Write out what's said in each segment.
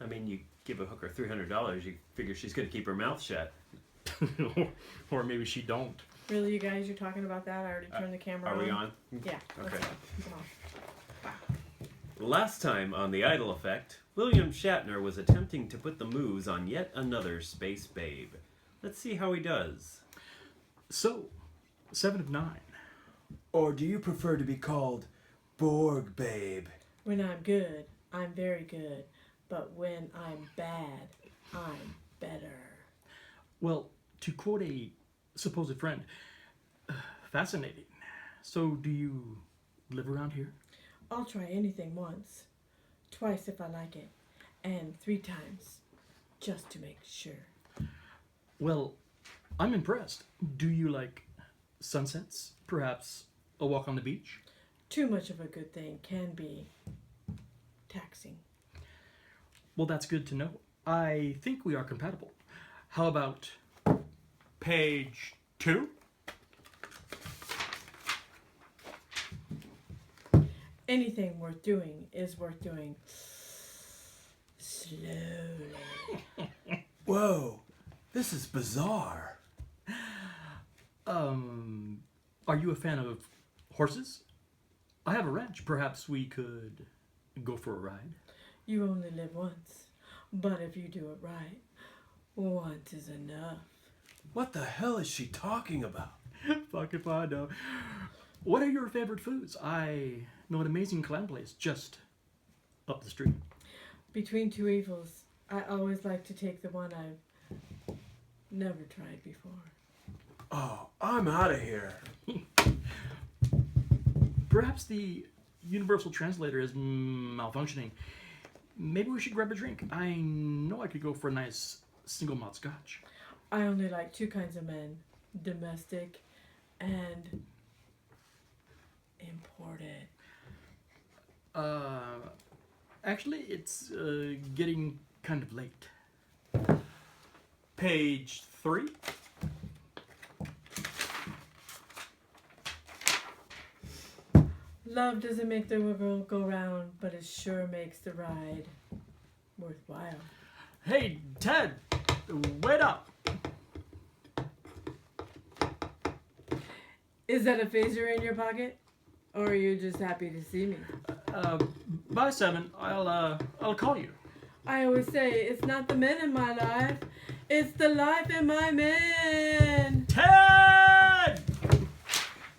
I mean, you give a hooker $300, you figure she's going to keep her mouth shut. Or maybe she don't. Really, you guys, you're talking about that? I already turned the camera on. Are we on? Yeah. Okay. Let's go. Come on. Last time on The Idol Effect, William Shatner was attempting to put the moves on yet another space babe. Let's see how he does. So, 7 of 9. Or do you prefer to be called Borg Babe? When I'm good, I'm very good. But when I'm bad, I'm better. Well, to quote a supposed friend, fascinating. So, do you live around here? I'll try anything once, twice if I like it, and 3 times, just to make sure. Well, I'm impressed. Do you like sunsets? Perhaps a walk on the beach? Too much of a good thing can be taxing. Well, that's good to know. I think we are compatible. How about page 2? Anything worth doing is worth doing slowly. Whoa, this is bizarre. Are you a fan of horses? I have a ranch. Perhaps we could go for a ride. You only live once, but if you do it right, once is enough. What the hell is she talking about? Fuck if I know. What are your favorite foods? I know an amazing clam place just up the street. Between two evils, I always like to take the one I've never tried before. Oh, I'm out of here. Perhaps the universal translator is malfunctioning. Maybe we should grab a drink. I know I could go for a nice single malt scotch. I only like 2 kinds of men, domestic and imported. Actually, it's getting kind of late. Page 3. Love doesn't make the world go round, but it sure makes the ride worthwhile. Hey, Ted, wait up. Is that a phaser in your pocket? Or are you just happy to see me? By 7, I'll call you. I always say, it's not the men in my life, it's the life in my men. Ted!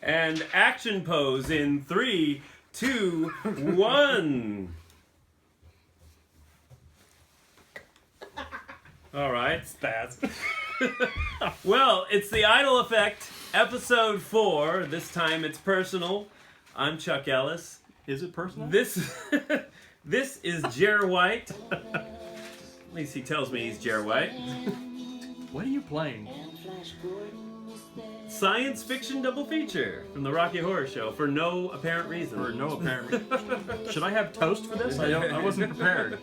And action pose in 3, 2, 1. All right. Spaz. Well, it's The Idol Effect, episode 4. This time it's personal. I'm Chuck Ellis. Is it personal? This is Jer White. At least he tells me he's Jer White. What are you playing? Science fiction double feature from the Rocky Horror Show for no apparent reason. For no apparent reason. Should I have toast for this? I wasn't prepared.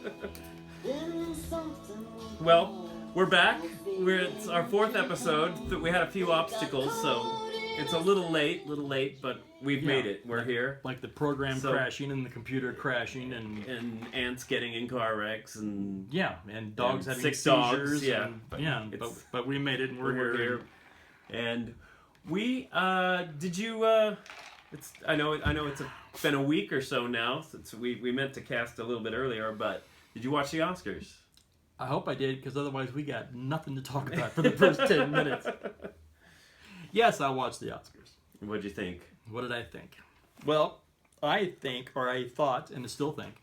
Well, we're back. It's our 4th episode. We had a few obstacles, so it's a little late, but we've made it. We're here. Like the program crashing and the computer crashing And ants getting in car wrecks and and dogs and having sick seizures. dogs, But we made it and we're here. And we did you it's I know it's been a week or so now since we meant to cast a little bit earlier, but did you watch the Oscars? I hope I did, because otherwise we got nothing to talk about for the first 10 minutes. Yes, I watched the Oscars. What'd you think? What did I think? Well, I thought, and I still think,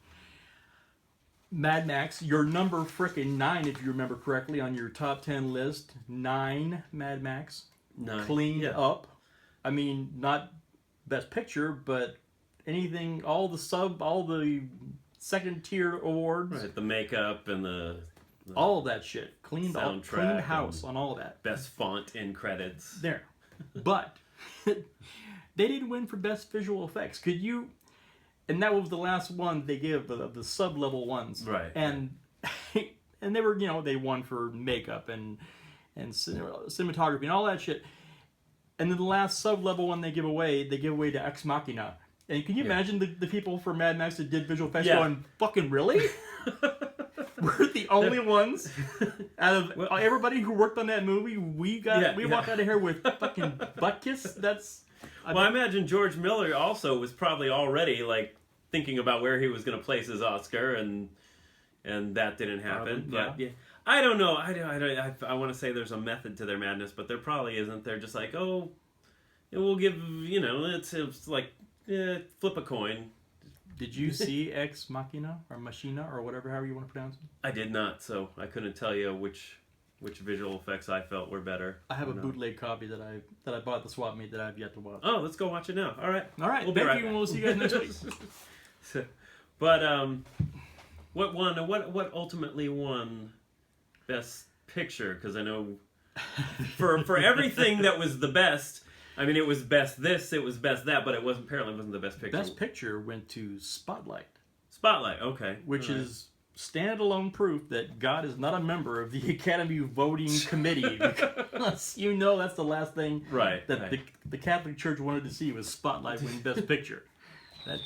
Mad Max, your number frickin' 9, if you remember correctly, on your top 10 list. 9 Mad Max. 9. Cleaned up. I mean, not Best Picture, but anything, all the second tier awards. Right, the makeup and the all of that shit. Cleaned soundtrack house on all that. best font in credits. There. But they didn't win for best visual effects. Could you? And that was the last one they gave of the sub-level ones. Right. And and they were, they won for makeup and cinematography and all that shit. And then the last sub-level one they give away to Ex Machina. And can you imagine the people for Mad Max that did visual effects going, fucking really? We're the only ones out of everybody who worked on that movie. We walked out of here with fucking butt kiss. That's. I imagine George Miller also was probably already like thinking about where he was going to place his Oscar, and that didn't happen. But yeah, I don't know. I want to say there's a method to their madness, but there probably isn't. They're just like, oh, we'll give it's like flip a coin. Did you see Ex Machina or Machina or whatever, however you want to pronounce it? I did not, so I couldn't tell you which visual effects I felt were better. I have a bootleg copy that I bought at the swap meet that I've yet to watch. Oh, let's go watch it now. All right. We'll be right back. We'll see you guys next week. But what ultimately won Best Picture? Because I know for everything that was the best. I mean, it was best this, it was best that, but apparently wasn't the best picture. Best Picture went to Spotlight. Spotlight, okay. Which is standalone proof that God is not a member of the Academy voting committee, because that's the last thing that the Catholic Church wanted to see was Spotlight win Best Picture. That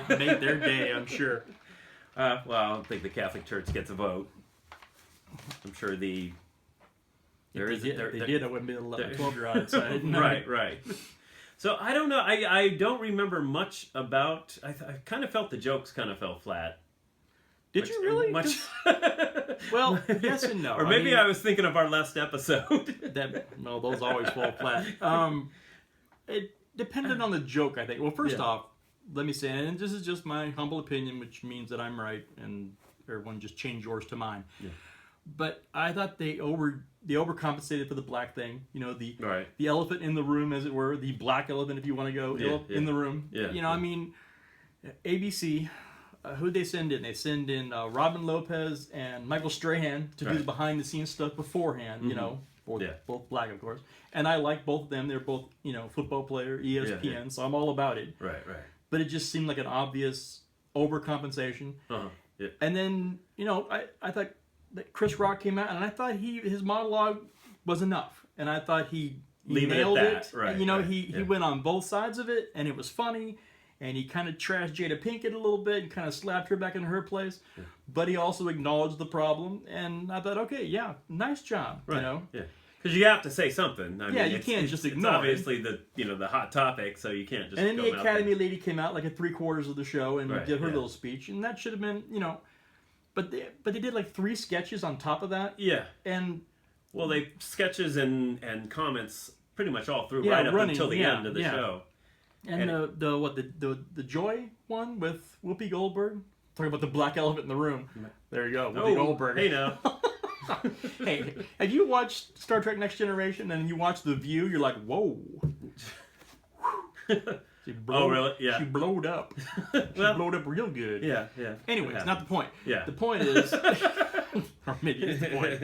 made their day, I'm sure. Well, I don't think the Catholic Church gets a vote. I'm sure they did. I wouldn't be 12-year-old outside. Right. So I don't know. I don't remember much about. I kind of felt the jokes kind of fell flat. Did you really? Much? Well, yes and no. Or maybe I was thinking of our last episode. Those always fall flat. It depended on the joke, I think. Well, first off, let me say, and this is just my humble opinion, which means that I'm right, and everyone just change yours to mine. Yeah. But I thought they overcompensated for the black thing. The elephant in the room, as it were, the black elephant, if you want to go in the room. Yeah. I mean, ABC, who'd they send in? They send in Robin Lopez and Michael Strahan to do the behind-the-scenes stuff beforehand. Mm-hmm. Both black, of course. And I like both of them. They're both, football player, ESPN, so I'm all about it. Right. But it just seemed like an obvious overcompensation. Uh-huh. Yeah. And then, I thought that Chris Rock came out, and I thought his monologue was enough, and I thought he nailed it. Right, and, he went on both sides of it, and it was funny, and he kind of trashed Jada Pinkett a little bit and kind of slapped her back in her place, but he also acknowledged the problem, and I thought, okay, yeah, nice job, Yeah. Because you have to say something. I mean, you can't just ignore it. It's obviously the hot topic, so you can't just. And then the Academy lady came out like at 3/4 of the show and did her little speech, and that should have been, But they did like 3 sketches on top of that. Yeah. And they sketches and comments pretty much all through right up until the end of the show. And the Joy one with Whoopi Goldberg, talking about the black elephant in the room. There you go, Whoopi Goldberg. Hey now. Hey, have you watched Star Trek Next Generation and you watch The View? You're like, whoa. Really? Yeah. She blowed up. Blowed up real good. Yeah. Anyways, not the point. Yeah. The point is, or maybe it's the point.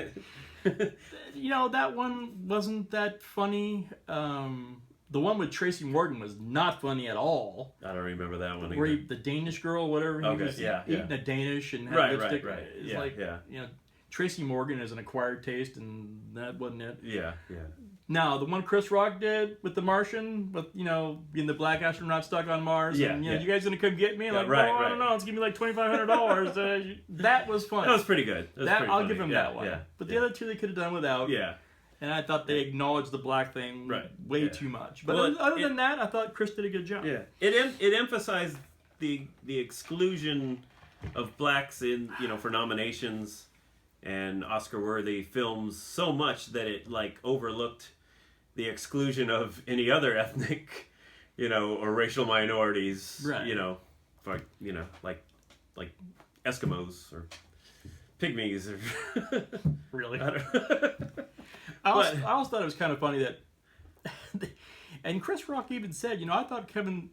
That one wasn't that funny. The one with Tracy Morgan was not funny at all. I don't remember that one. Where the Danish girl, whatever, he was eating a Danish and had lipstick. Right. It's Tracy Morgan is an acquired taste, and that wasn't it. Yeah. Now, the one Chris Rock did with The Martian, with, being the black astronaut stuck on Mars, and, you guys gonna come get me? I don't know, it's gonna be like $2,500. That was fun. That was pretty good. I'll give him that one. Yeah. But the other two they could have done without. Yeah. And I thought they acknowledged the black thing way too much. But other than that, I thought Chris did a good job. Yeah. It emphasized the exclusion of blacks in, for nominations and Oscar-worthy films so much that it overlooked the exclusion of any other ethnic, or racial minorities, like Eskimos or pygmies or really. I also thought it was kind of funny that, and Chris Rock even said, I thought Kevin,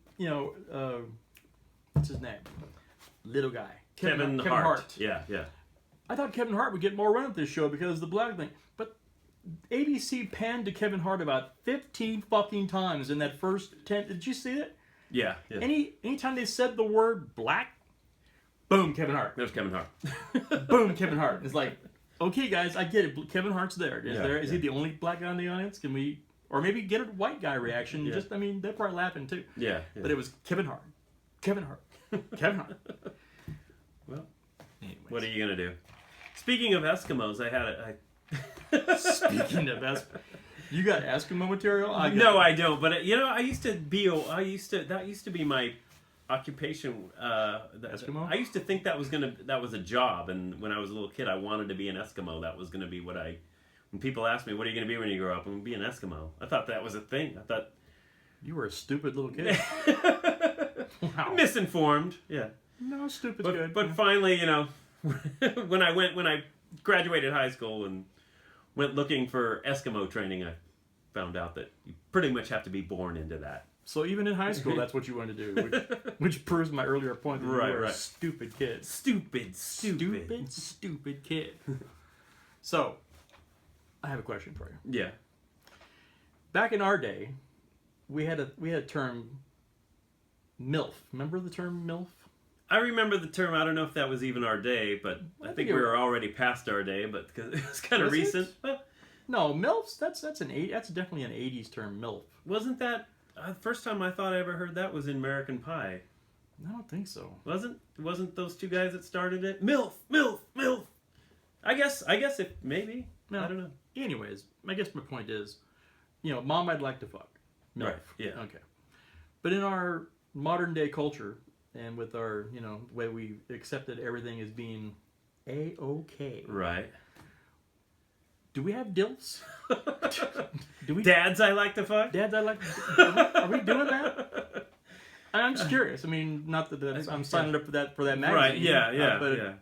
what's his name, little guy, Kevin Hart. Yeah. I thought Kevin Hart would get more run at this show because of the black thing. But ABC panned to Kevin Hart about 15 fucking times in that first 10. Did you see it? Yeah. Anytime they said the word black, boom, Kevin Hart. There's Kevin Hart. Boom, Kevin Hart. It's like, okay, guys, I get it. Kevin Hart's there. Is he the only black guy in the audience? Can we, or maybe get a white guy reaction? Yeah. They're probably laughing too. Yeah. But it was Kevin Hart. Kevin Hart. Kevin Hart. What are you gonna do? Speaking of Eskimos, I had Speaking of Eskimo, you got Eskimo material? No, I don't. But I used to that used to be my occupation. Eskimo? I used to think that was a job, and when I was a little kid, I wanted to be an Eskimo. That was gonna be what I. When people ask me, "What are you gonna be when you grow up?" I'm gonna be an Eskimo. I thought that was a thing. I thought you were a stupid little kid. Wow. Misinformed. Yeah. No, stupid's good. But finally, when I graduated high school and went looking for Eskimo training, I found out that you pretty much have to be born into that. So even in high school, that's what you wanted to do, which proves my earlier point that you were a stupid kid. Stupid kid. So, I have a question for you. Yeah. Back in our day, we had a term, MILF. Remember the term MILF? I remember the term. I don't know if that was even our day, but I think we were already past our day. But because it was kind of recent. Well, no, MILFs. That's definitely an '80s term. MILF. Wasn't that first time I thought I ever heard that was in American Pie? I don't think so. Wasn't those two guys that started it? MILF. I guess if maybe. No. I don't know. Anyways, I guess my point is, Mom, I'd like to fuck. MILF. Right. Yeah. Okay. But in our modern day culture, and with our, the way we accepted everything as being A-OK. Right. Do we have DILFs? Do we? Dads I like to fuck? Dads I like to... Are we doing that? I'm just curious. I mean, not that I'm signing up for that magazine. Right, yeah.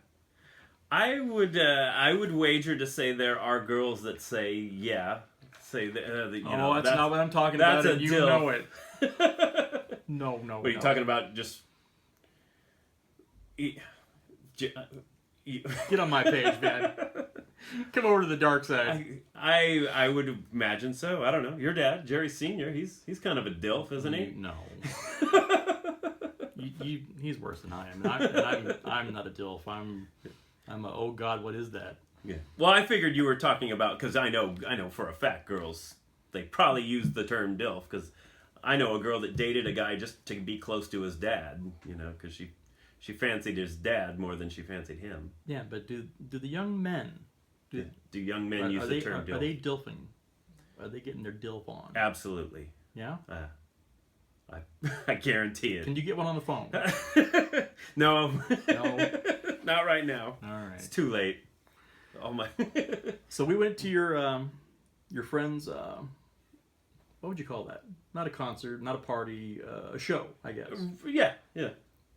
I would wager to say there are girls that say, yeah. Say that, that's not what I'm talking about. That's a you DILF. know it. No. What are you talking about? Just get on my page, man. Come over to the dark side. I would imagine so. I don't know. Your dad, Jerry Senior, he's kind of a DILF, isn't he? No. He's worse than I am. I'm not a DILF. I'm a oh God, what is that? Yeah. Well, I figured you were talking about, because I know for a fact girls, they probably use the term DILF, because I know a girl that dated a guy just to be close to his dad, because she fancied his dad more than she fancied him. Yeah, but do the young men... Do young men use the term DILF? Are they DILFing? Are they getting their DILF on? Absolutely. Yeah? I guarantee it. Can you get one on the phone? No. No? Not right now. All right. It's too late. Oh my. So we went to your friend's, what would you call that? Not a concert, not a party, a show, I guess. Yeah.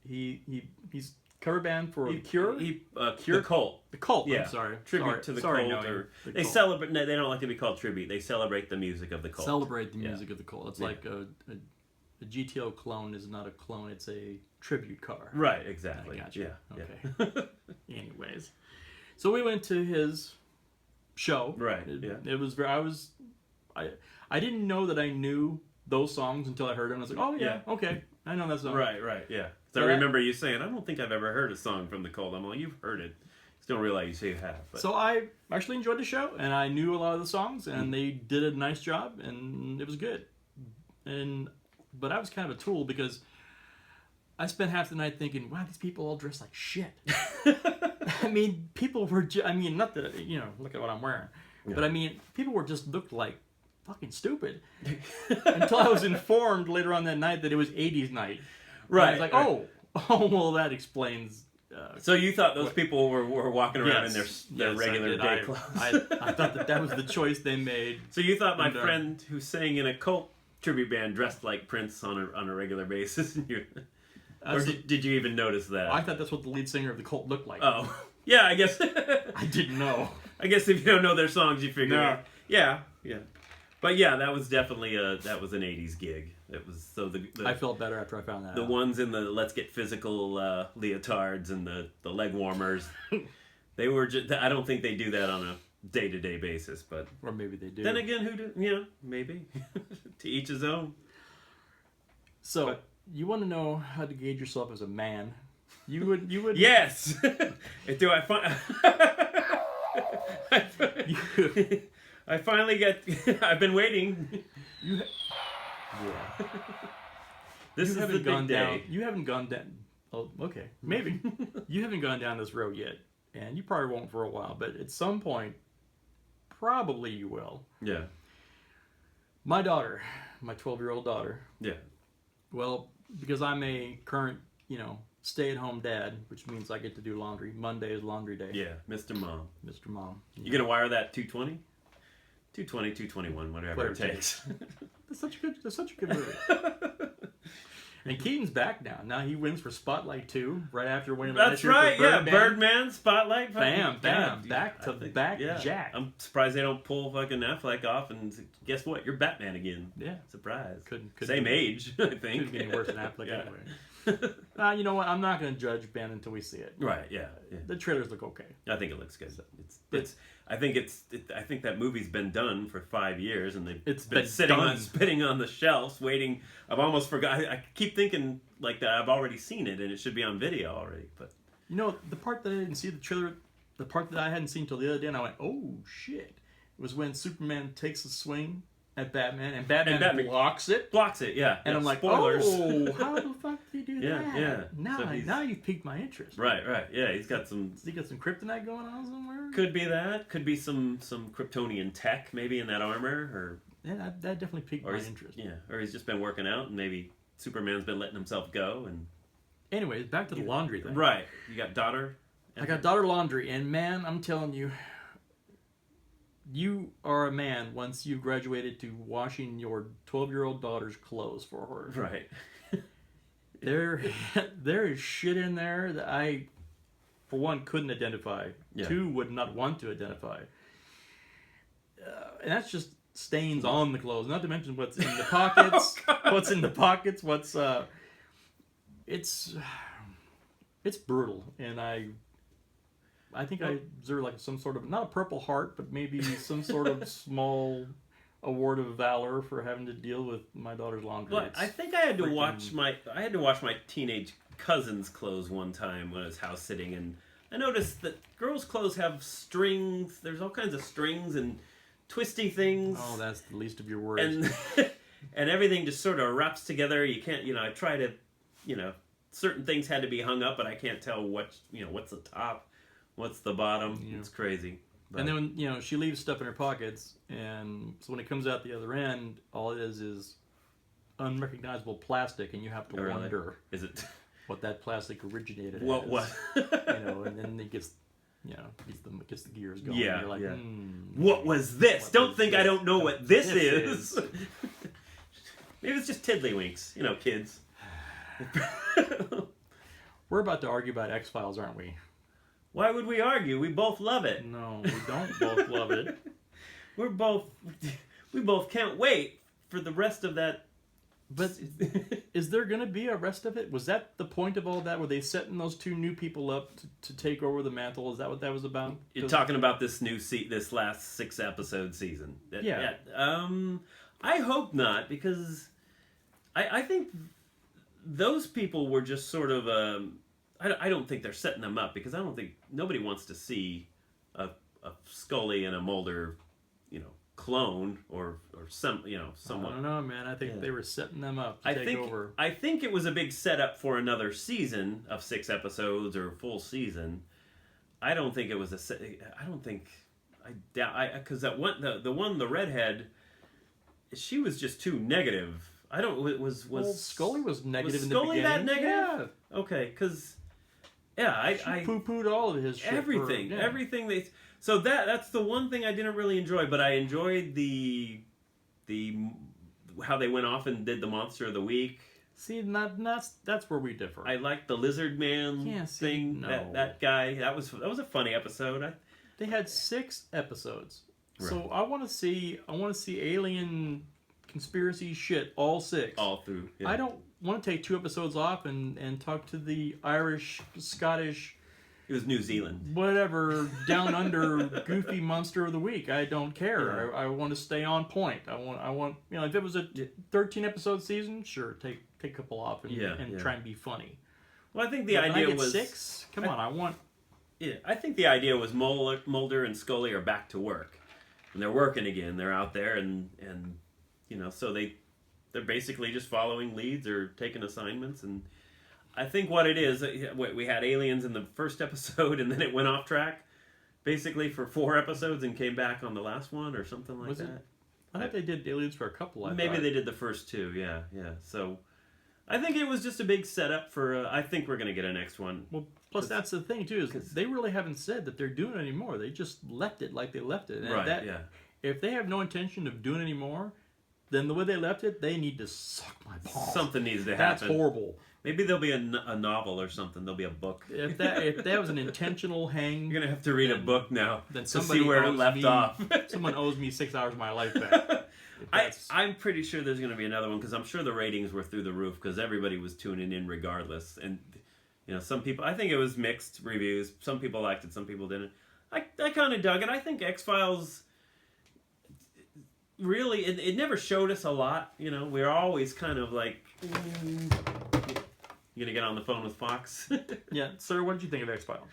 He's cover band for Cure? Cure? The Cult. The Cult, yeah. I'm sorry. Tribute to the Cult. They Cult. Celebrate, no, they don't like to be called tribute. They celebrate the music of the Cult. Celebrate the music of the Cult. It's like a GTO clone is not a clone, it's a tribute car. Right, exactly. I gotcha. Yeah. Okay. Anyways. So we went to his show. Right, It was I didn't know that I knew those songs until I heard them. I was like, oh yeah. Okay. I know that song. Right, yeah. So I remember you saying, I don't think I've ever heard a song from the Cult. I'm like, you've heard it. Just don't realize you have. But. So I actually enjoyed the show, and I knew a lot of the songs, and they did a nice job, and it was good. But I was kind of a tool because I spent half the night thinking, wow, these people all dress like shit. I mean, people were, not that, look at what I'm wearing. Yeah. But I mean, people looked like fucking stupid. Until I was informed later on that night that it was 80s night. Right. And I was like, oh, well, that explains. So you thought those people were walking around in their regular day clothes? I thought that was the choice they made. So you thought my friend who sang in a Cult tribute band dressed like Prince on a regular basis? Or did you even notice that? I thought that's what the lead singer of the Cult looked like. Oh. Yeah, I guess. I didn't know. I guess if you don't know their songs, you figure. No. Yeah. But yeah, that was definitely an 80s gig. It was I felt better after I found that. The ones in the Let's Get Physical leotards and the leg warmers, they were just. I don't think they do that on a day-to-day basis, but or maybe they do. Then again, who do? Maybe to each his own. So you want to know how to gauge yourself as a man? You would. Yes. Do I find? I finally get. I've been waiting. This is the big day. You haven't gone down. Oh, okay, maybe you haven't gone down this road yet, and you probably won't for a while, but at some point, probably you will. Yeah. My daughter, my 12-year-old daughter. Yeah. Well, because I'm a current, stay-at-home dad, which means I get to do laundry. Monday is laundry day. Yeah, Mr. Mom. Mr. Mom. You gonna wire that 220? 220, 221, whatever it takes. That's such a good movie. And Keaton's back now. Now he wins for Spotlight 2 right after winning That's right, yeah. Birdman, Spotlight. Bam, bam. Dude, back to back, yeah. Jack. I'm surprised they don't pull fucking Affleck off and guess what? You're Batman again. Yeah. Surprise. Couldn't Same be, age, I think. Couldn't be any worse than Affleck Yeah. anyway. You know what? I'm not going to judge Ben until we see it. Right, yeah. The trailers look okay. I think it looks good. I think that movie's been done for 5 years, and they've been sitting on the shelves waiting. I've almost forgot. I keep thinking like that I've already seen it, and it should be on video already. But the part that I didn't see the trailer, the part that I hadn't seen till the other day, and I went, "Oh shit!" It was when Superman takes a swing at Batman, and Batman blocks it. Yeah. And I'm like, spoilers. Oh, how the fuck did he do Yeah, that? yeah. Now you've piqued my interest. Right. Yeah, he's got some. Does he got some kryptonite going on somewhere? Could be that. Could be some Kryptonian tech maybe in that armor, or Yeah, that definitely piqued my interest. Yeah, or he's just been working out, and maybe Superman's been letting himself go. And anyways, back to the laundry thing. Right. You got daughter. I got daughter laundry, and man, I'm telling you, you are a man once you've graduated to washing your 12-year-old daughter's clothes for her. Right. There is shit in there that I, for one, couldn't identify. Yeah. 2, would not want to identify. And that's just stains on the clothes. Not to mention what's in the pockets. What's in the pockets. It's brutal, and I think I deserve like some sort of, not a Purple Heart, but maybe some sort of small award of valor for having to deal with my daughter's laundry. But I think I had to watch my teenage cousin's clothes one time when I was house sitting, and I noticed that girls' clothes have strings. There's all kinds of strings and twisty things. Oh, that's the least of your worries. And and everything just sort of wraps together. You can't, I try to, certain things had to be hung up, but I can't tell what's the top. What's the bottom? Yeah. It's crazy. But. And then when, she leaves stuff in her pockets, and so when it comes out the other end, all it is unrecognizable plastic, and you have to wonder, is it what that plastic originated as? What? And then it gets, gets the gears going. Yeah. And you're like, what was this? Don't think I don't know what this is. Maybe it's just tiddlywinks, kids. We're about to argue about X-Files, aren't we? Why would we argue? We both love it. No, we don't both love it. We both can't wait for the rest of that. But is there going to be a rest of it? Was that the point of all that? Were they setting those 2 new people up to take over the mantle? Is that what that was about? You're talking about this this last 6-episode season. Yeah. I hope not, because I think those people were just sort of I don't think they're setting them up, because I don't think nobody wants to see a Scully and a Mulder, clone or somewhat. I don't know, man. I think they were setting them up to take over. I think it was a big setup for another season of 6 episodes or full season. I don't think it was because that one, the redhead, she was just too negative. I don't. Was Scully was negative in the Scully beginning? that negative? Yeah. Okay, because I poo-pooed all of his shit. Everything they. So that's the one thing I didn't really enjoy, but I enjoyed the how they went off and did the Monster of the Week. See, that's where we differ. I liked the Lizard Man thing. No. That guy. That was a funny episode. They had 6 episodes, right. So I want to see alien conspiracy shit all 6 all through. Yeah. I don't want to take 2 episodes off and talk to the Irish, Scottish. It was New Zealand. Whatever, down under goofy monster of the week. I don't care. Yeah. I want to stay on point. I want if it was a 13 episode season, sure, take a couple off and try and be funny. Well, I think the idea was 6. Come on, I want. Yeah, I think the idea was Mulder and Scully are back to work, and they're working again. They're out there, and so they're basically just following leads or taking assignments, and I think what it is, we had aliens in the first episode, and then it went off track, basically for 4 episodes, and came back on the last one or something like that. I thought they did aliens for a couple. Maybe they did the first 2. Yeah. So I think it was just a big setup for. I think we're gonna get a next one. Well, plus that's the thing too, is they really haven't said that they're doing it anymore. They just left it like they left it. And right. Yeah. If they have no intention of doing any more, then the way they left it, they need to suck my balls. Something needs to That's happen. horrible. Maybe there'll be a novel or something. There'll be a book. If that was an intentional hang, You're gonna have to read a book now then to somebody see where it owes left me- off. someone owes me 6 hours of my life back. I'm pretty sure there's going to be another one because I'm sure the ratings were through the roof because everybody was tuning in regardless. And, some people, I think it was mixed reviews. Some people liked it, some people didn't. I kind of dug it. I think X-Files, really, it never showed us a lot. We're always kind of like, you going to get on the phone with Fox? Yeah, sir, what did you think of X-Files?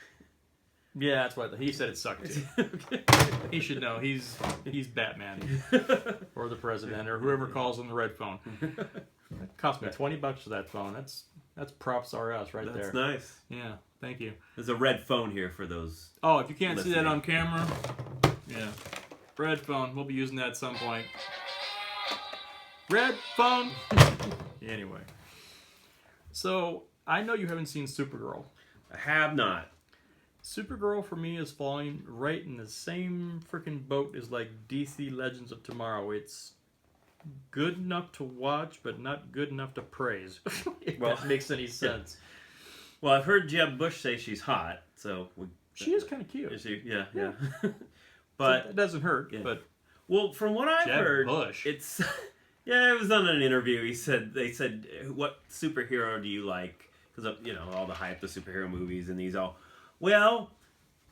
Yeah, that's what he said. It sucked too. Okay. He should know. He's Batman or the president or whoever calls on the red phone. It cost me $20 for that phone. That's props are us right there. That's nice. Yeah, thank you. There's a red phone here for those. Oh, if you can't see that listening. on camera, yeah, red phone. We'll be using that at some point. Red phone. Anyway, so I know you haven't seen Supergirl. I have not. Supergirl for me is falling right in the same freaking boat as like DC Legends of Tomorrow. It's good enough to watch, but not good enough to praise. If that makes any sense. Well, I've heard Jeb Bush say she's hot, so She is kind of cute. Is she? Yeah. But But it doesn't hurt. Yeah. But well, from what I've Jeb heard, Bush. it's it was on an interview. They said, "What superhero do you like?" Because all the hype, the superhero movies, and these all. Well,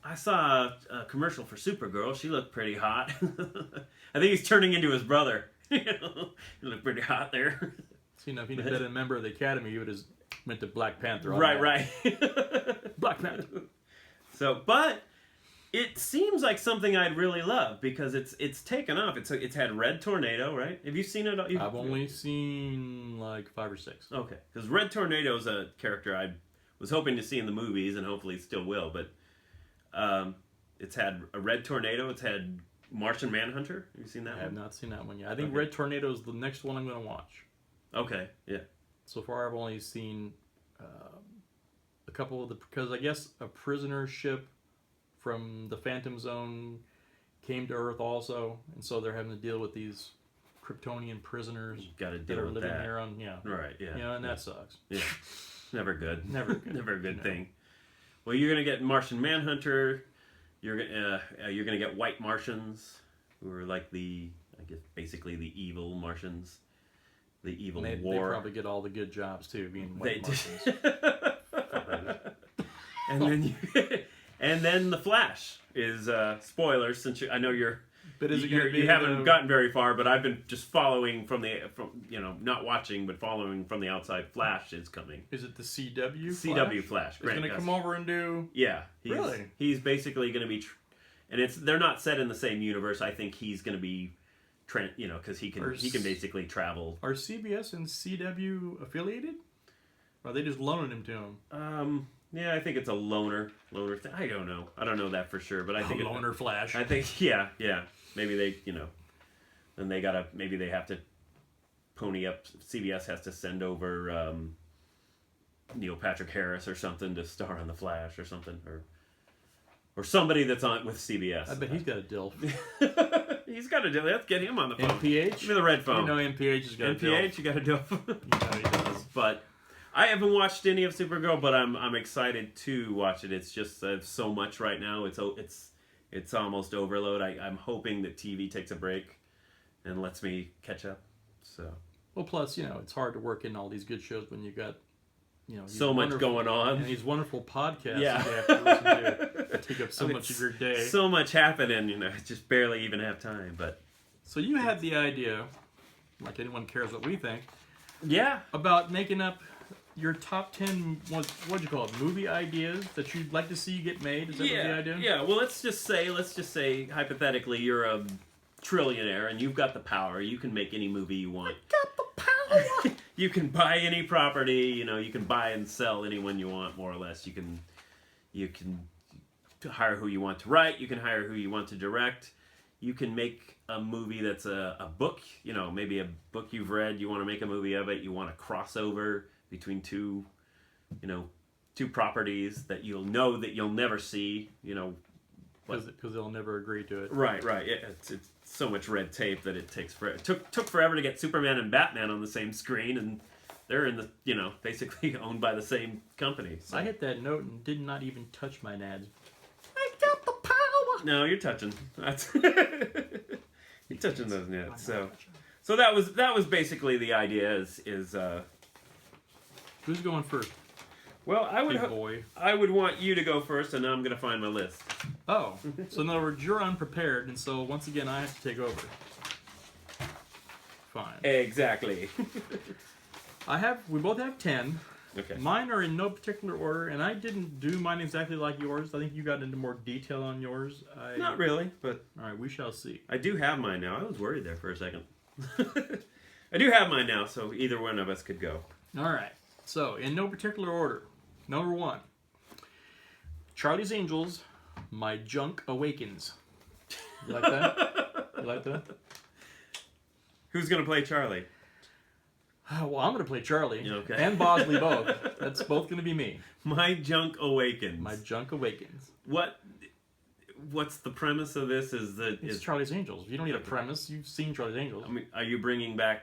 I saw a commercial for Supergirl. She looked pretty hot. I think he's turning into his brother. He looked pretty hot there. if he'd been a member of the Academy, he would have went to Black Panther. Right. Black Panther. So, but it seems like something I'd really love because it's taken off. It's had Red Tornado, right? Have you seen it? I've only seen like 5 or 6. Okay, because Red Tornado is a character I was hoping to see in the movies and hopefully still will. But it's had a Red Tornado. It's had Martian Manhunter. Have you seen that I one? have not seen that one yet. I think Okay. Red Tornado is the next one I'm going to watch. Okay, yeah. So far, I've only seen a couple of because I guess a prisoner ship from the Phantom Zone came to Earth also, and so they're having to deal with these Kryptonian prisoners Got to that deal are with living that. here on Right, yeah. and that sucks. Yeah. Never good. Never good. Never a good No. thing. Well, you're gonna get Martian Manhunter. You're gonna get White Martians, who are like basically the evil Martians, the evil They war. probably get all the good jobs too, being white They Martians. and then the Flash is spoilers since I know you're. But is it going to be You haven't gotten very far, but I've been just following from not watching, but following from the outside. Flash is coming. Is it the CW? CW Flash. It's going to come over and do. Yeah. Really? He's basically going to be, and they're not set in the same universe. I think he's going to be, because he can basically travel. Are CBS and CW affiliated? Or are they just loaning him to him? Yeah, I think it's a loner thing. I don't know. I don't know that for sure, but I think loner Flash. I think yeah. Maybe they, then maybe they have to pony up. CBS has to send over Neil Patrick Harris or something to star on the Flash or something, or somebody that's on with CBS. I bet he's got a DILF. He's got to do. Let's get him on the phone. MPH? Give me the red phone. You know MPH has got a DILF. MPH, you got to do. You know he does. But I haven't watched any of Supergirl, but I'm excited to watch it. It's just so much right now. It's almost overload. I'm hoping that TV takes a break and lets me catch up. So Well, plus, it's hard to work in all these good shows when you got, these so much wonderful- going on. And these wonderful podcasts Yeah. that you have to listen to that take up so much of your day. So much happening, I just barely even have time. But So you had the idea, like anyone cares what we think, yeah, about making up your top 10, what'd you call it, movie ideas that you'd like to see get made? Is that what the idea? Yeah, well, let's just say, hypothetically, you're a trillionaire and you've got the power. You can make any movie you want. Got the power! You can buy any property. You know, you can buy and sell anyone you want, more or less. You can hire who you want to write. You can hire who you want to direct. You can make a movie that's a book. You know, maybe a book you've read. You want to make a movie of it. You want to crossover between two properties that you'll never see. You know, because they'll never agree to it. Right. It's so much red tape that it takes forever. It took forever to get Superman and Batman on the same screen, and they're in the basically owned by the same company. So. I hit that note and did not even touch my nads. I got the power. No, you're touching. That's you're touching those nets. So that was basically the idea. Is who's going first? Well, I would want you to go first, and now I'm gonna find my list. Oh, so in other words, you're unprepared, and so once again, I have to take over. Fine. Exactly. We both have 10. Okay. Mine are in no particular order, and I didn't do mine exactly like yours. I think you got into more detail on yours. Not really, but... All right, we shall see. I do have mine now. I was worried there for a second. I do have mine now, so either one of us could go. All right. So, in no particular order. Number 1. Charlie's Angels, My Junk Awakens. You like that? You like that? Who's going to play Charlie? Well, I'm going to play Charlie. Okay. And Bosley both. That's both going to be me. My Junk Awakens. My Junk Awakens. What's the premise of this? It's Charlie's Angels. You don't need a premise. You've seen Charlie's Angels. I mean, are you bringing back,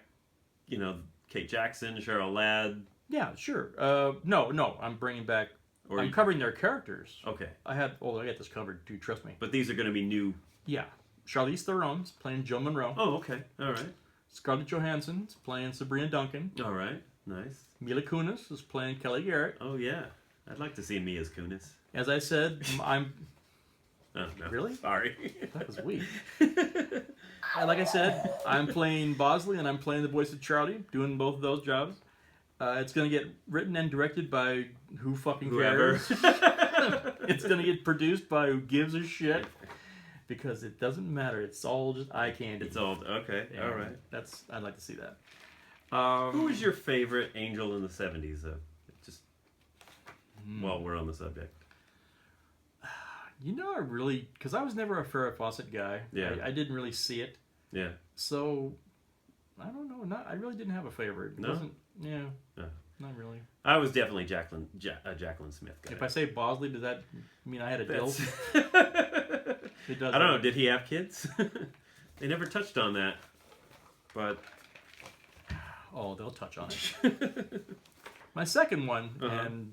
Kate Jackson, Cheryl Ladd? Yeah, sure. No. I'm bringing back... I'm covering their characters. Okay. I got this covered, dude. Trust me. But these are going to be new... Yeah. Charlize Theron's playing Joe Monroe. Oh, okay. All right. Scarlett Johansson's playing Sabrina Duncan. All right. Nice. Mila Kunis is playing Kelly Garrett. Oh, yeah. I'd like to see me as Kunis. As I said, I'm... Oh, no. Really? Sorry. That was weak. Like I said, I'm playing Bosley and I'm playing the voice of Charlie, doing both of those jobs. It's going to get written and directed by who fucking cares. It's going to get produced by who gives a shit. Because it doesn't matter. It's all just eye candy. It's all... Okay. And all right. I'd like to see that. Who was your favorite angel in the 70s, though? Just while we're on the subject. Because I was never a Farrah Fawcett guy. Yeah. I didn't really see it. Yeah. So, I don't know. I really didn't have a favorite. It wasn't, yeah. No. Not really. I was definitely Jacqueline Smith guy. If I say Bosley, does that mean I had a dill? It does. I don't know. Did he have kids? They never touched on that. But... Oh, they'll touch on it. My second one, and...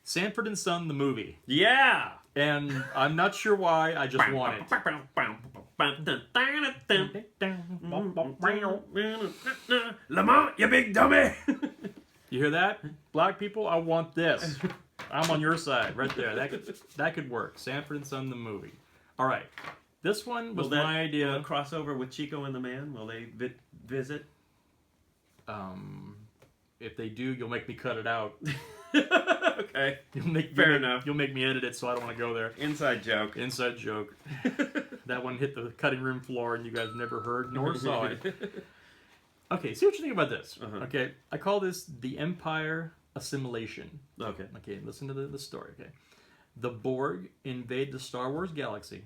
Sanford and Son, the movie. Yeah! And I'm not sure why, I just want it. Lamont, you big dummy! You hear that? Black people, I want this. I'm on your side, right there. That could work. Sanford and Son, the movie. All right. This one was my idea. Will it crossover with Chico and the Man? Will they visit? If they do, you'll make me cut it out. Okay. Fair enough. You'll make me edit it, so I don't want to go there. Inside joke. Inside joke. That one hit the cutting room floor, and you guys never heard nor saw it. Okay, see what you think about this. Okay, I call this the Empire Assimilation. Okay. Okay, listen to the story. Okay, the Borg invade the Star Wars galaxy,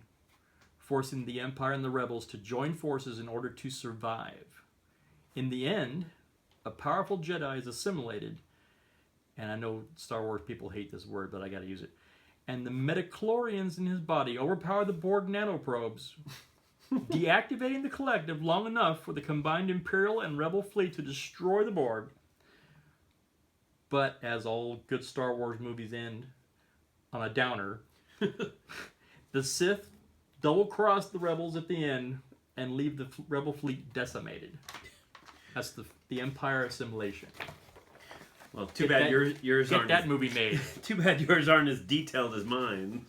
forcing the Empire and the Rebels to join forces in order to survive. In the end, a powerful Jedi is assimilated, and I know Star Wars people hate this word, but I gotta use it. And the metachlorians in his body overpower the Borg nanoprobes, deactivating the collective long enough for the combined Imperial and Rebel fleet to destroy the Borg. But as all good Star Wars movies end on a downer, the Sith double-cross the Rebels at the end and leave the Rebel fleet decimated. That's the Empire Assimilation. Well, too bad yours aren't. Get that movie made. Too bad yours aren't as detailed as mine.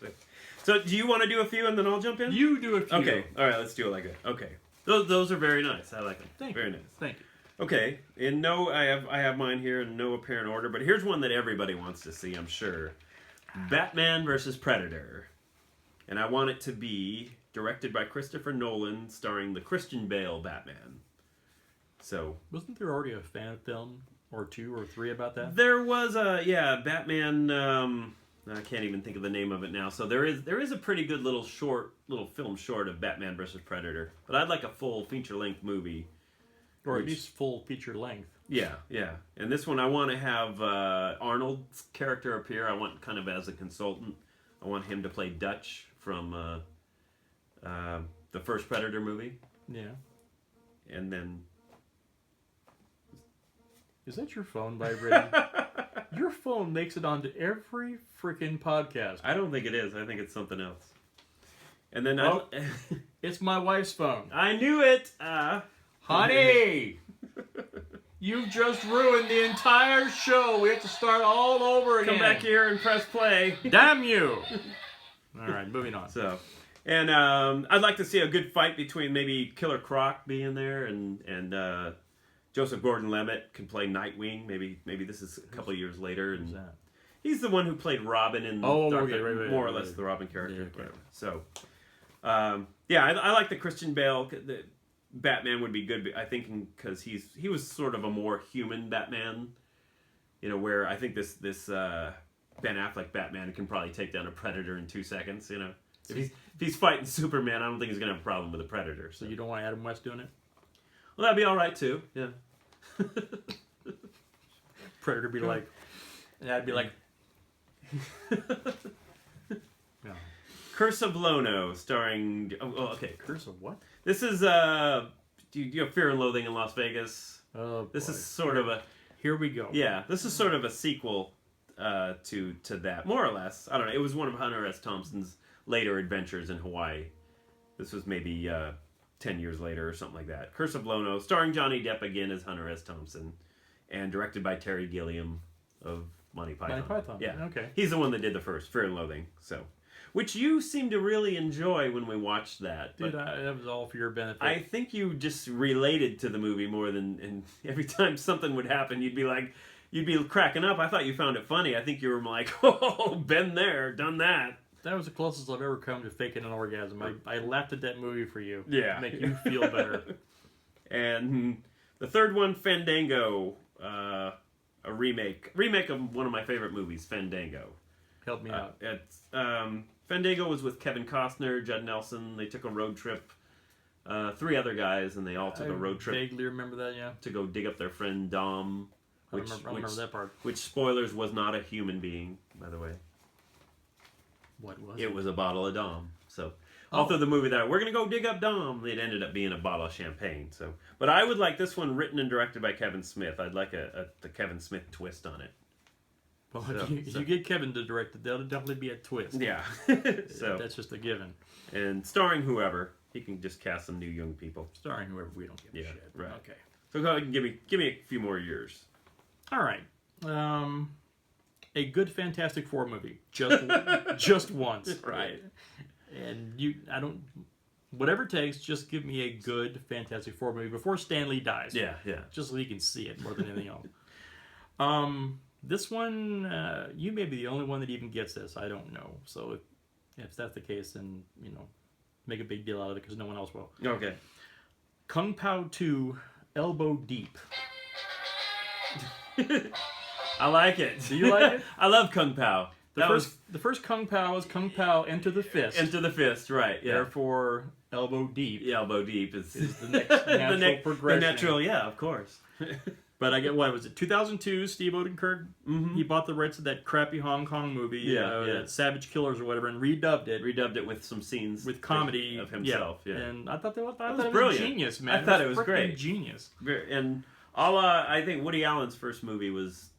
So, do you want to do a few and then I'll jump in? You do a few. Okay. All right. Let's do it like that. Okay. Those are very nice. I like them. Very nice. Thank you. Okay. I have mine here in no apparent order, but here's one that everybody wants to see, I'm sure. Batman versus Predator, and I want it to be directed by Christopher Nolan, starring the Christian Bale Batman. So wasn't there already a fan film or 2 or 3 about that? there was a Batman. I can't even think of the name of it now. So there is a pretty good little film short of Batman versus Predator. But I'd like a full feature length movie, Or at least full feature length. Yeah. And this one I want to have Arnold's character appear. I want kind of as a consultant. I want him to play Dutch from the first Predator movie. Yeah. And then... Is that your phone vibrating? Your phone makes it onto every freaking podcast. I don't think it is. I think it's something else. And then It's my wife's phone. I knew it. Honey, you've just ruined the entire show. We have to start all over again. Come back here and press play. Damn you! All right, moving on. So, and I'd like to see a good fight between maybe Killer Croc being there and Joseph Gordon-Levitt can play Nightwing. Maybe this is a couple of years later. And Who's that? he's the one who played Robin in Dark Knight, right, more or less the Robin character. Yeah, okay. So, I like the Christian Bale. The Batman would be good, I think, because he was sort of a more human Batman. You know, where I think this Ben Affleck Batman can probably take down a Predator in 2 seconds. You know, if he's fighting Superman, I don't think he's gonna have a problem with a Predator. So you don't want Adam West doing it? Well, that'd be all right too. Yeah. Predator be like, and I'd be like, no. Curse of Lono, starring. Okay. Curse of what? This is Do you have Fear and Loathing in Las Vegas? Oh, This boy. is sort of a. Here we go. Yeah, this is sort of a sequel to that, more or less. I don't know. It was one of Hunter S. Thompson's later adventures in Hawaii. This was maybe 10 years later or something like that. Curse of Lono, starring Johnny Depp again as Hunter S. Thompson, and directed by Terry Gilliam of Monty Python. Monty Python. Yeah. Okay. He's the one that did the first, Fear and Loathing. So, which you seem to really enjoy when we watched that. Dude, that was all for your benefit. I think you just related to the movie more than, and every time something would happen, you'd be cracking up. I thought you found it funny. I think you were like, oh, been there, done that. That was the closest I've ever come to faking an orgasm. I laughed at that movie for you. Yeah. To make you feel better. And the third one, Fandango, a remake of one of my favorite movies, Fandango. Help me out. Fandango was with Kevin Costner, Judd Nelson. They took a road trip. 3 other guys, and they all took a road trip. I vaguely remember that, yeah. To go dig up their friend Dom. I remember that part. Which, spoilers, was not a human being, by the way. What was it? It was a bottle of Dom. So, all through the movie that we're going to go dig up Dom, it ended up being a bottle of champagne. So, but I would like this one written and directed by Kevin Smith. I'd like the Kevin Smith twist on it. Well, if you get Kevin to direct it, there'll definitely be a twist. Yeah. So that's just a given. And starring whoever, he can just cast some new young people. Starring whoever, we don't give a shit. Right. Okay. So go ahead and give me a few more years. All right. A good Fantastic Four movie, just once, Right. And whatever it takes, just give me a good Fantastic Four movie before Stan Lee dies. Yeah. Just so you can see it more than anything else. This one, you may be the only one that even gets this. I don't know. So if that's the case, then make a big deal out of it because no one else will. Okay. Kung Pao 2, Elbow Deep. I like it. Do you like it? I love Kung Pao. The first Kung Pao is Kung Pao Enter the Fist. Enter the Fist, right? Yeah. Therefore, Elbow Deep. Yeah, Elbow Deep is the next natural progression. The natural, yeah, of course. But I get, what was it, 2002, Steve Odenkirk, he bought the rights to that crappy Hong Kong movie, Savage Killers or whatever, and redubbed it with some scenes with comedy of himself. Yeah. And I thought that was brilliant. Genius, man. I thought it was great. Genius. And I think Woody Allen's first movie was,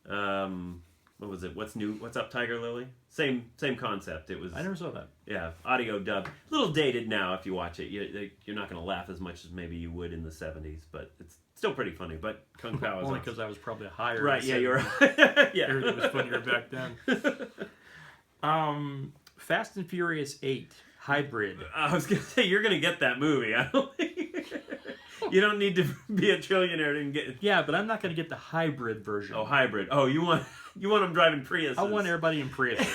what was it? What's New? What's Up, Tiger Lily? Same concept. It was. I never saw that. Yeah, audio dub. A little dated now if you watch it. You're not going to laugh as much as maybe you would in the 70s, but it's still pretty funny. But Kung Pao is only because I was probably higher. Right? Yeah, you're. Yeah, everything was funnier back then. Fast and Furious 8 Hybrid. I was going to say you're going to get that movie. I don't think. You don't need to be a trillionaire to get. Yeah, but I'm not going to get the hybrid version. Oh, hybrid. Oh, you want them driving Priuses. I want everybody in Priuses.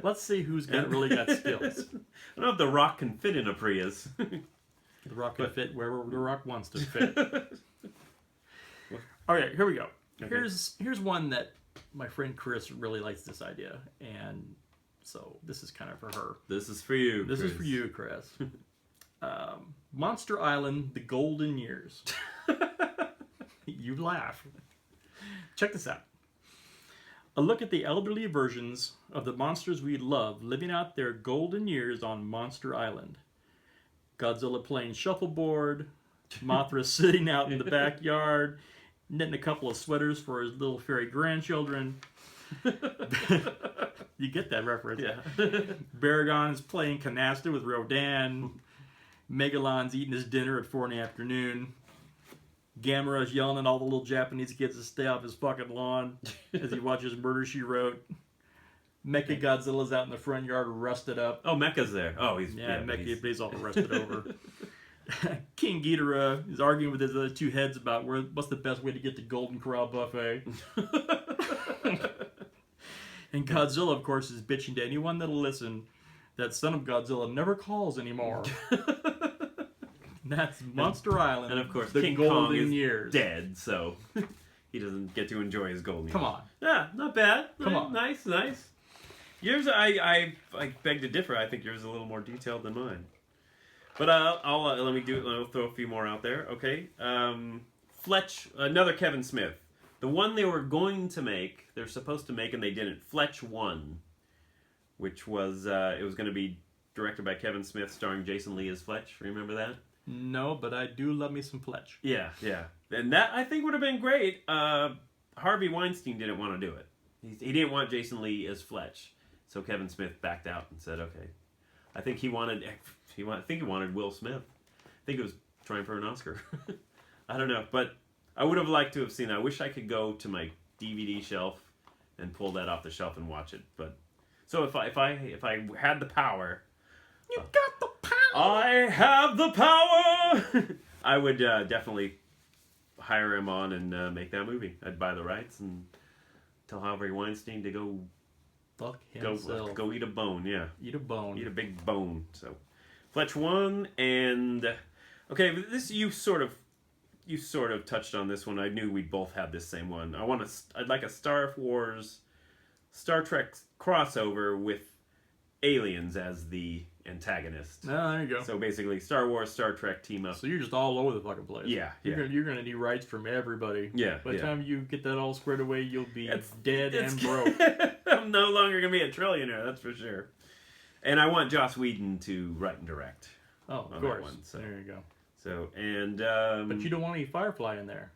Let's see who's really got skills. I don't know if The Rock can fit in a Prius. The Rock can fit wherever The Rock wants to fit. Okay, here we go. Okay. Here's one that my friend Chris really likes this idea, and so this is kind of for her. This is for you. This is for you, Chris. Monster Island: The Golden Years. You laugh. Check this out. A look at the elderly versions of the monsters we love living out their golden years on Monster Island. Godzilla playing shuffleboard, Mothra sitting out in the backyard, knitting a couple of sweaters for his little fairy grandchildren. You get that reference. Yeah. Baragon's playing canasta with Rodan. Megalon's eating his dinner at 4 in the afternoon. Gamera's yelling at all the little Japanese kids to stay off his fucking lawn as he watches Murder, She Wrote. Mecha Godzilla's out in the front yard rusted up. Oh, Mecha's there. Oh, he's He's all rusted over. King Ghidorah is arguing with his other two heads about what's the best way to get to Golden Corral Buffet. And Godzilla, of course, is bitching to anyone that'll listen that Son of Godzilla never calls anymore. That's Monster Island. And of course, the King golden Kong is years. dead, so he doesn't get to enjoy his golden years. Come on. Yeah, not bad. Come on. Nice. Yours, I beg to differ. I think yours is a little more detailed than mine. But I'll throw a few more out there. Okay. Fletch, another Kevin Smith. The one they were going to make, they're supposed to make, and they didn't. Fletch 1, which was it was going to be directed by Kevin Smith, starring Jason Lee as Fletch. Remember that? No, but I do love me some Fletch. Yeah. And that, I think, would have been great. Harvey Weinstein didn't want to do it. He didn't want Jason Lee as Fletch. So Kevin Smith backed out and said, okay. I think he wanted Will Smith. I think he was trying for an Oscar. I don't know. But I would have liked to have seen that. I wish I could go to my DVD shelf and pull that off the shelf and watch it. But so if I had the power... You got the power! I have the power! I would definitely hire him on and make that movie. I'd buy the rights and tell Harvey Weinstein to go Fuck himself. go eat a bone, yeah. Eat a bone. Eat a big bone. So Fletch 1 and okay, this you sort of touched on this one. I knew we'd both have this same one. I'd like a Star Wars Star Trek crossover with aliens as the antagonist. Oh, there you go. So basically, Star Wars, Star Trek team up. So you're just all over the fucking place. Yeah. You're gonna need rights from everybody. Yeah. By the time you get that all squared away, you'll be dead It's and broke. I'm no longer gonna be a trillionaire, that's for sure. And I want Joss Whedon to write and direct. Oh, of on course. That one, so. There you go. So and but you don't want any Firefly in there.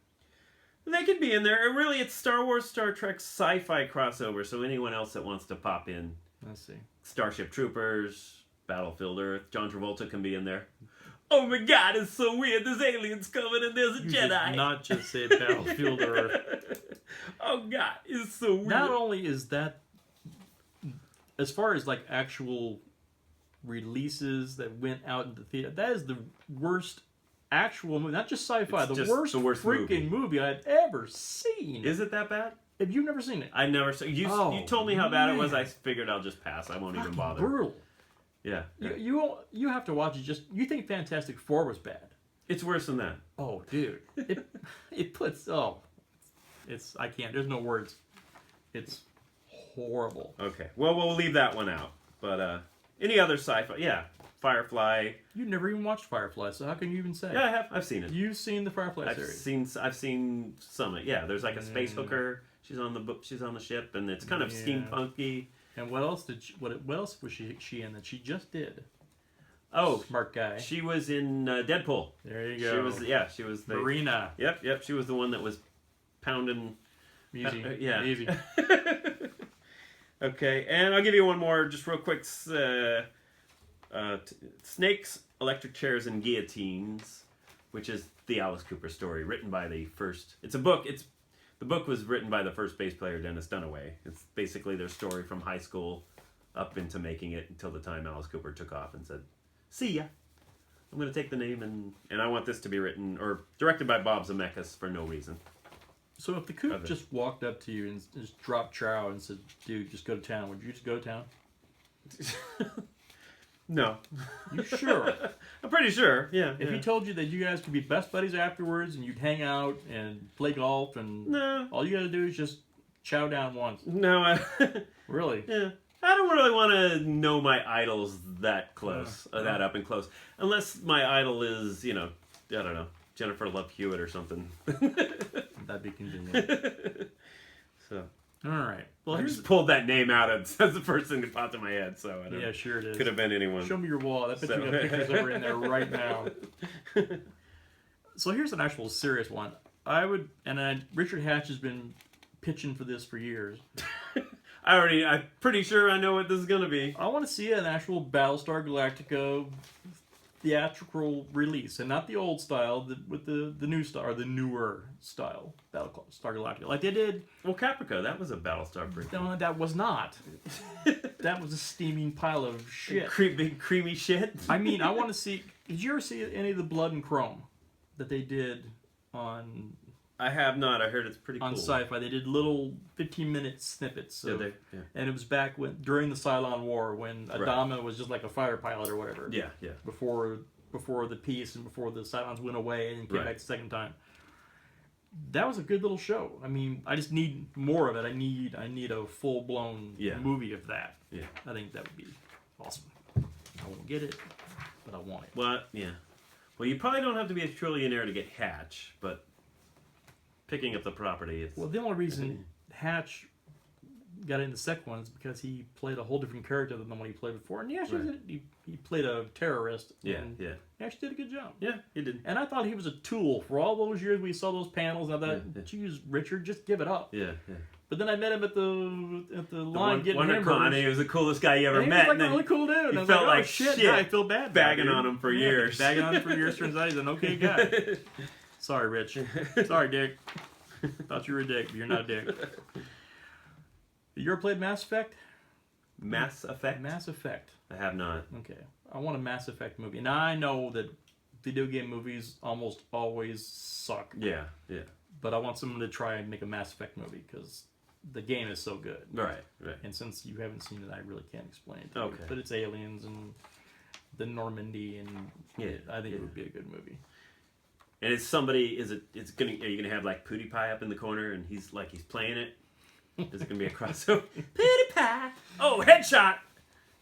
they could be in there. Really, it's Star Wars, Star Trek, sci-fi crossover. So anyone else that wants to pop in, Let's see. Starship Troopers, Battlefield Earth, John Travolta can be in there. Oh my God, it's so weird. There's aliens coming and there's a Jedi. Did not just say Battlefield Earth. Oh God, it's so weird. Not only is that, as far as like actual releases that went out into theater, that is the worst actual movie. Not just sci-fi, It's the just worst freaking movie I've ever seen. Is it that bad? Have you never seen it? I never saw. You told me how bad it was. I figured I'll just pass. I won't even Fucking bother. brutal. Yeah. You have to watch it. You think Fantastic Four was bad? It's worse than that. Oh, dude, it puts it's I can't. There's no words. It's horrible. Okay. Well, we'll leave that one out. But any other sci-fi? Yeah. Firefly. You never even watched Firefly, so how can you even say? Yeah, I have. I've seen it. You've seen the Firefly series. I've seen some. Yeah. There's like a space hooker. She's on the ship, and it's kind of steampunky. And what else what else was she in that she just did? Oh, Smart guy. She was in Deadpool. There you go. She was the Marina. Yep. She was the one that was pounding. Easy. Yeah. Easy. Okay, and I'll give you one more, just real quick. Snakes, Electric Chairs, and Guillotines, which is the Alice Cooper story, written by the first. It's a book. The book was written by the first bass player, Dennis Dunaway. It's basically their story from high school up into making it until the time Alice Cooper took off and said, "See ya. I'm going to take the name and I want this to be written or directed by Bob Zemeckis for no reason." So if the Coop just walked up to you and just dropped chow and said, "Dude, just go to town," would you just go to town? No. You sure? I'm pretty sure. Yeah. If he told you that you guys could be best buddies afterwards and you'd hang out and play golf and No. all you got to do is just chow down once. No. Really? Yeah. I don't really want to know my idols that close, that up and close. Unless my idol is, I don't know, Jennifer Love Hewitt or something. That'd be convenient. So. All right. Well, I just pulled that name out as the first thing that popped in my head. So I don't yeah, sure it is. Could have been anyone. Show me your wall. I bet you got pictures over in there right now. So here's an actual serious one. Richard Hatch has been pitching for this for years. I'm pretty sure I know what this is going to be. I want to see an actual Battlestar Galactica theatrical release, and not the old style, with the new style, or the newer style Battlestar Galactica, like they did. Well, Caprica, that was a Battlestar prequel. No, that was not. That was a steaming pile of shit. Big creamy shit. I mean, I want to see. Did you ever see any of the Blood and Chrome that they did on? I have not. I heard it's pretty cool. On Sci-Fi, they did little 15-minute snippets. And it was back during the Cylon War when Adama was just like a fighter pilot or whatever. Yeah. Before the peace and before the Cylons went away and came back the second time. That was a good little show. I mean, I just need more of it. I need a full-blown movie of that. Yeah. I think that would be awesome. I won't get it, but I want it. Well, yeah. Well, you probably don't have to be a trillionaire to get Hatch, but picking up the property, Well, the only reason Hatch got in the second one is because he played a whole different character than the one he played before. And he played a terrorist. And he actually did a good job. Yeah, he did. And I thought he was a tool for all those years we saw those panels. And I thought, geez, Richard, just give it up. Yeah. But then I met him at the line getting WonderCon, and he was the coolest guy you ever met. He was like a really cool dude. You I was felt like, oh, shit, yeah, I feel bad. Bagging on him for years. Bagging on him for years. Turns out he's an okay guy. Sorry, Rich. Sorry, Dick. Thought you were a dick, but you're not a dick. You ever played Mass Effect? Mass Effect? Mass Effect. I have not. Okay. I want a Mass Effect movie. Now, I know that video game movies almost always suck. Yeah. But I want someone to try and make a Mass Effect movie because the game is so good. Right. And since you haven't seen it, I really can't explain it to you. But it's aliens and the Normandy, and I think it would be a good movie. And it's somebody. Are you gonna have like PewDiePie up in the corner and he's playing it? Is it gonna be a crossover? PewDiePie. Oh, headshot.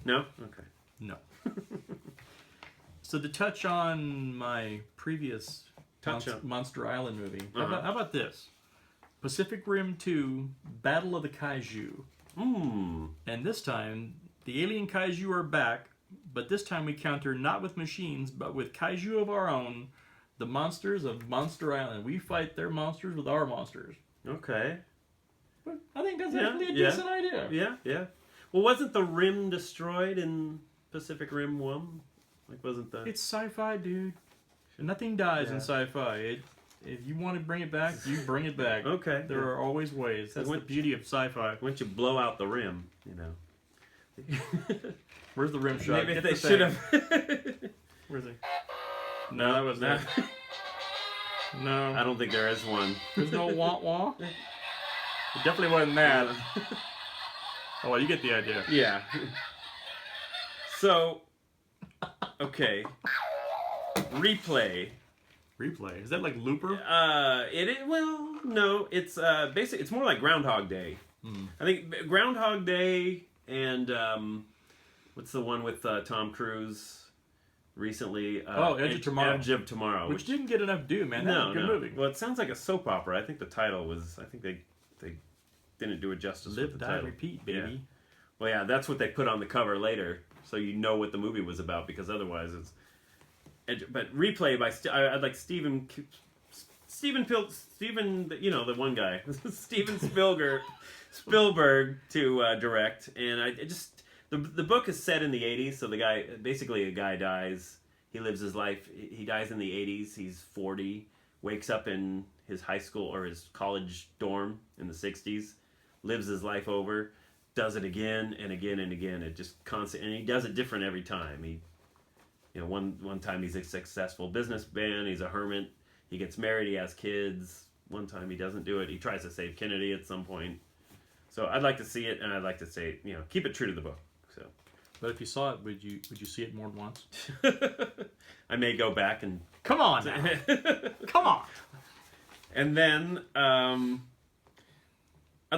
No. Okay. No. So to touch on my previous Monster Island movie, how about this? Pacific Rim 2: Battle of the Kaiju. And this time the alien kaiju are back, but this time we counter not with machines, but with kaiju of our own. The monsters of Monster Island. We fight their monsters with our monsters. Okay. But I think that's actually a decent idea. Yeah. Well, wasn't the rim destroyed in Pacific Rim 1? Wasn't that? It's sci-fi, dude. Nothing dies in sci-fi. If you want to bring it back, you bring it back. Okay. There are always ways. That's the beauty of sci-fi. Once you blow out the rim, Where's the rim shot? Maybe they should have. Where's it? No, that wasn't it. No. I don't think there is one. There's no wah-wah? It definitely wasn't that. Oh, well, you get the idea. Yeah. So, okay. Replay. Is that like Looper? Well, no. It's basically, it's more like Groundhog Day. I think Groundhog Day and what's the one with Tom Cruise? Recently, Edge of Tomorrow. Edge of Tomorrow, which didn't get enough due, man. That was a good movie. Well, it sounds like a soap opera. I think the title was. I think they didn't do it justice. Live, with the die, title. repeat, baby. Yeah. Well, yeah, that's what they put on the cover later, so you know what the movie was about. Because otherwise, it's. But Replay by I'd like Steven, the one guy, Steven Spielberg to direct, and The book is set in the 80s, so a guy dies. He lives his life. He dies in the 80s. He's 40, wakes up in his high school or his college dorm in the 60s, lives his life over, does it again and again and again. It just constant, and he does it different every time. One time he's a successful businessman. He's a hermit. He gets married. He has kids. One time he doesn't do it. He tries to save Kennedy at some point. So I'd like to see it, and I'd like to say, keep it true to the book. So But if you saw it, would you see it more than once? I may go back and Come on now. Come on. and then I'd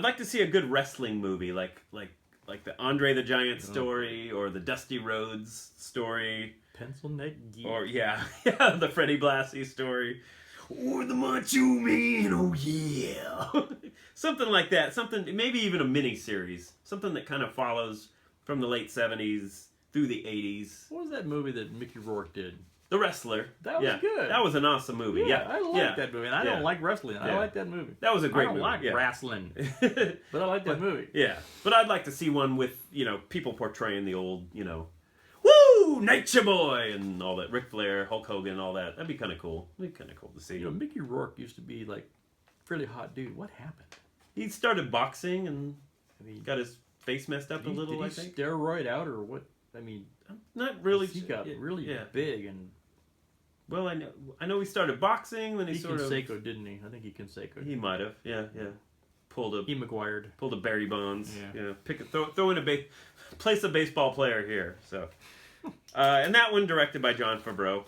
like to see a good wrestling movie, like the Andre the Giant story or the Dusty Rhodes story, Pencil neck geek. or the Freddie Blassie story, or the Macho Man. Oh yeah, something like that. Something, maybe even a mini series, something that kind of follows from the late '70s through the '80s. What was that movie that Mickey Rourke did? The Wrestler. That was good. That was an awesome movie. Yeah, I like that movie. And I don't like wrestling. I like that movie. That was a great movie. I don't like wrestling, but I like that movie. Yeah, but I'd like to see one with, people portraying the old, woo, Nature Boy and all that, Ric Flair, Hulk Hogan, all that. That'd be kind of cool. It'd be kind of cool to see. Mickey Rourke used to be like fairly hot dude. What happened? He started boxing and got his face messed up a little, I think. Steroid out or what? I mean, not really. He got really big and. Well, I know he started boxing, then he sort of... He Conseco, didn't he? I think he Conseco. He might have, yeah. He McGuired. Pulled a Barry Bonds. Yeah. Throw in place a baseball player here. So, and that one directed by John Favreau.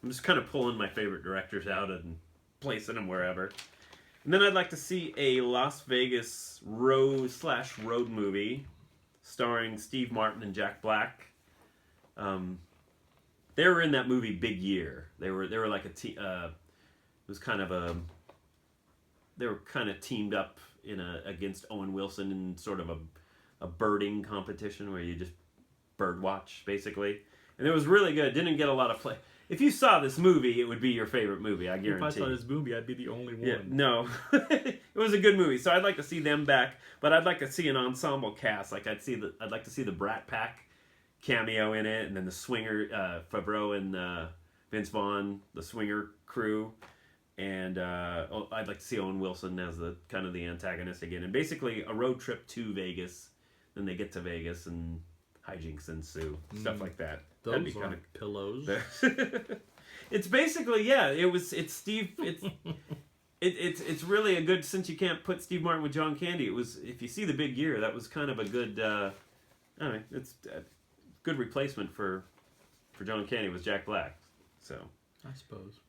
I'm just kind of pulling my favorite directors out and placing them wherever. And then I'd like to see a Las Vegas road movie starring Steve Martin and Jack Black. They were in that movie Big Year. They were like a team. It was kind of a. They were kind of teamed up against Owen Wilson in sort of a birding competition where you just bird watch basically, and it was really good. Didn't get a lot of play. If you saw this movie, it would be your favorite movie. I guarantee. If I saw this movie, I'd be the only one. Yeah, no, it was a good movie. So I'd like to see them back, but I'd like to see an ensemble cast. Like I'd like to see the Brat Pack cameo in it, and then the Swinger, Favreau and Vince Vaughn, the Swinger crew, and I'd like to see Owen Wilson as the kind of the antagonist again, and basically a road trip to Vegas. Then they get to Vegas and hijinks ensue, stuff like that. Those That'd be kind of pillows. It's basically It's Steve. It's really a good, since you can't put Steve Martin with John Candy. It was, if you see the Big Year, that was kind of a good. It's. Good replacement for John Candy was Jack Black, so I suppose.